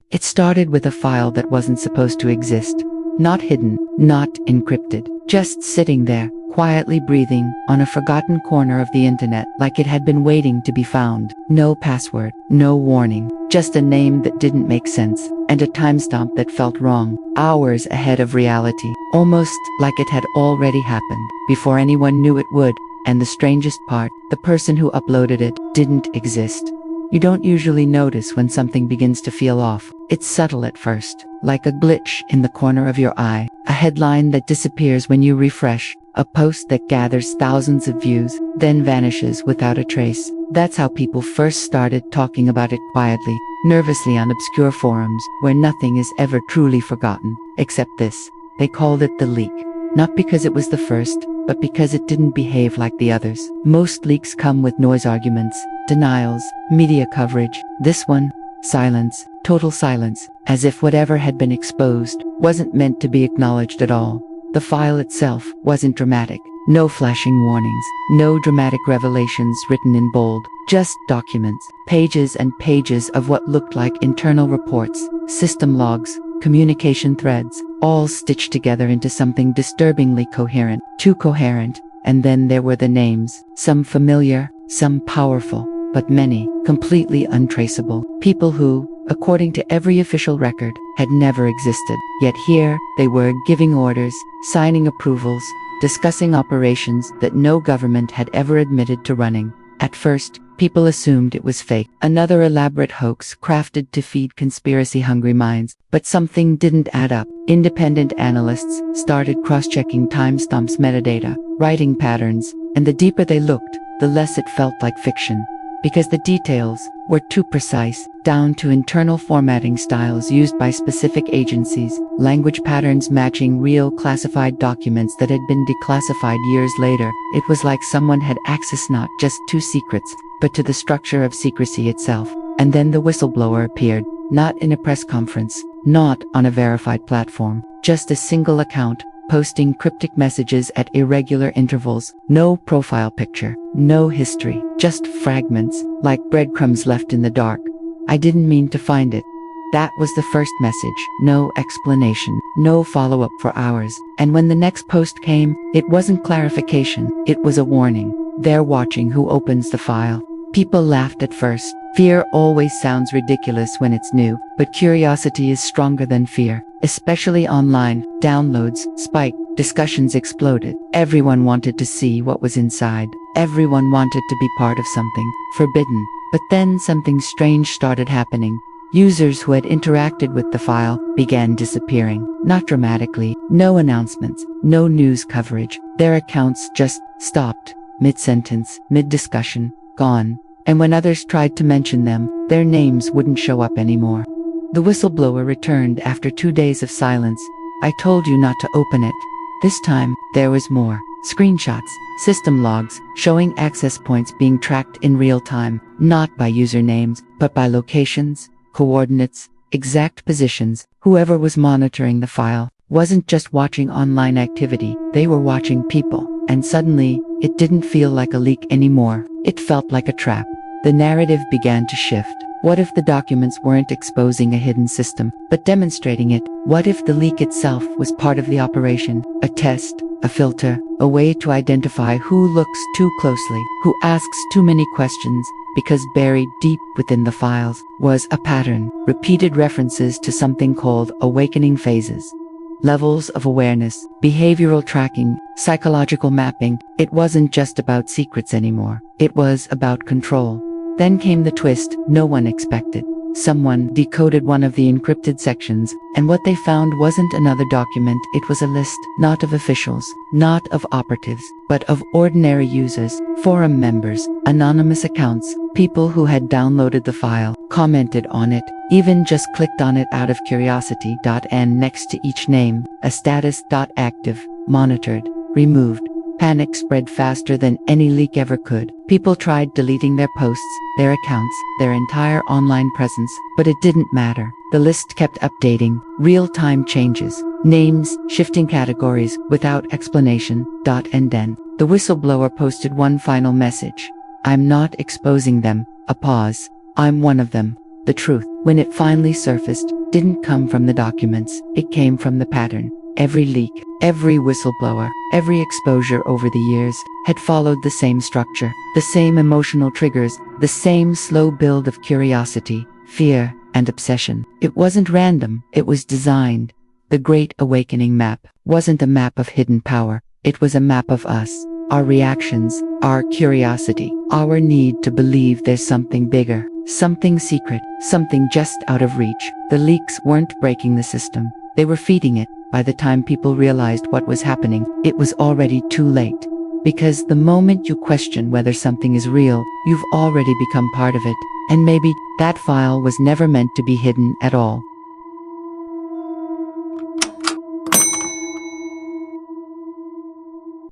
It started with a file that wasn't supposed to exist. Not hidden, not encrypted, just sitting there, quietly breathing, on a forgotten corner of the internet, like it had been waiting to be found. No password, no warning, just a name that didn't make sense, and a timestamp that felt wrong, hours ahead of reality, almost like it had already happened, before anyone knew it would. And the strangest part, the person who uploaded it didn't exist. You don't usually notice when something begins to feel off. It's subtle at first, like a glitch in the corner of your eye, a headline that disappears when you refresh, a post that gathers thousands of views, then vanishes without a trace. That's how people first started talking about it quietly, nervously on obscure forums, where nothing is ever truly forgotten, except this. They called it the leak. Not because it was the first, but because it didn't behave like the others. Most leaks come with noise arguments, denials, media coverage. This one, silence, total silence, as if whatever had been exposed wasn't meant to be acknowledged at all. The file itself wasn't dramatic. No flashing warnings, no dramatic revelations written in bold, just documents, pages and pages of what looked like internal reports, system logs, communication threads, all stitched together into something disturbingly coherent, too coherent. And then there were the names, some familiar, some powerful, but many completely untraceable. People who, according to every official record, had never existed. Yet here they were, giving orders, signing approvals, discussing operations that no government had ever admitted to running. At first, people assumed it was fake, another elaborate hoax crafted to feed conspiracy-hungry minds. But something didn't add up. Independent analysts started cross-checking timestamps, metadata, writing patterns, and the deeper they looked, the less it felt like fiction. Because the details were too precise, down to internal formatting styles used by specific agencies, language patterns matching real classified documents that had been declassified years later. It was like someone had access not just to secrets, but to the structure of secrecy itself. And then the whistleblower appeared, not in a press conference, not on a verified platform, just a single account, posting cryptic messages at irregular intervals. No profile picture, no history, just fragments, like breadcrumbs left in the dark. I didn't mean to find it. That was the first message. No explanation, no follow-up for hours. And when the next post came, it wasn't clarification, it was a warning. They're watching who opens the file. People laughed at first. Fear always sounds ridiculous when it's new, but curiosity is stronger than fear. Especially online, downloads spiked, discussions exploded. Everyone wanted to see what was inside. Everyone wanted to be part of something forbidden. But then something strange started happening. Users who had interacted with the file began disappearing. Not dramatically, no announcements, no news coverage. Their accounts just stopped, mid-sentence, mid-discussion, gone. And when others tried to mention them, their names wouldn't show up anymore. The whistleblower returned after 2 days of silence. I told you not to open it. This time, there was more. Screenshots, system logs, showing access points being tracked in real time, not by usernames, but by locations, coordinates, exact positions. Whoever was monitoring the file wasn't just watching online activity, they were watching people. And suddenly, it didn't feel like a leak anymore. It felt like a trap. The narrative began to shift. What if the documents weren't exposing a hidden system, but demonstrating it? What if the leak itself was part of the operation? A test, a filter, a way to identify who looks too closely, who asks too many questions, because buried deep within the files was a pattern, repeated references to something called awakening phases. Levels of awareness, behavioral tracking, psychological mapping. It wasn't just about secrets anymore. It was about control. Then came the twist no one expected. Someone decoded one of the encrypted sections, and what they found wasn't another document, it was a list, not of officials, not of operatives, but of ordinary users, forum members, anonymous accounts, people who had downloaded the file, commented on it, even just clicked on it out of curiosity. And next to each name, a status. Active, monitored, removed. Panic spread faster than any leak ever could. People tried deleting their posts, their accounts, their entire online presence, but it didn't matter. The list kept updating, real-time changes, names, shifting categories, without explanation. And then, the whistleblower posted one final message. I'm not exposing them. A pause. I'm one of them. The truth, when it finally surfaced, didn't come from the documents, it came from the pattern. Every leak, every whistleblower, every exposure over the years had followed the same structure, the same emotional triggers, the same slow build of curiosity, fear, and obsession. It wasn't random, it was designed. The Great Awakening map wasn't a map of hidden power, it was a map of us, our reactions, our curiosity, our need to believe there's something bigger, something secret, something just out of reach. The leaks weren't breaking the system, they were feeding it. By the time people realized what was happening, it was already too late. Because the moment you question whether something is real, you've already become part of it. And maybe that file was never meant to be hidden at all.